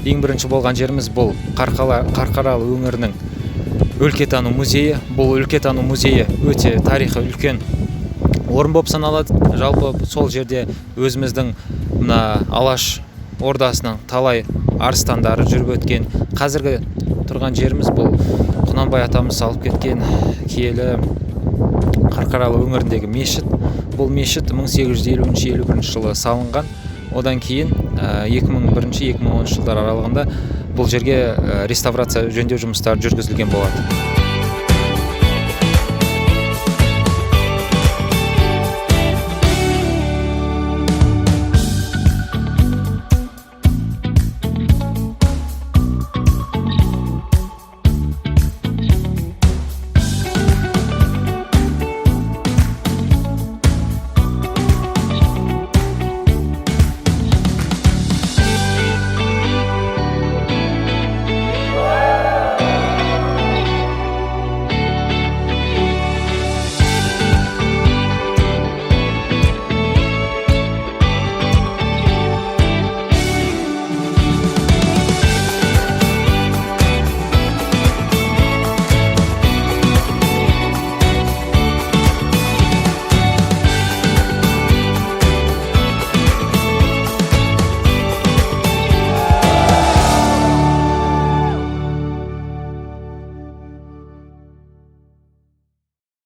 ең бірінші болған жеріміз бұл Қарқаралы өңірінің өлкетану музейі. Бұл өлкетану музейі өте тарихы үлкен орын болып саналады. Жалпы сол жерде өзіміздің мына Алаш ордасының талай арыстандары жүріп өткен. Қазіргі тұрған жеріміз бұл Құнанбай атамыз салып кеткен киелі Қарқаралы өңіріндегі мешіт. Бұл мешіт 1850-51 жылы салынған. Одан кейін 2001-2010 жылдар аралығында бұл жерге реставрация жөндеу жұмыстары жүргізілген болады.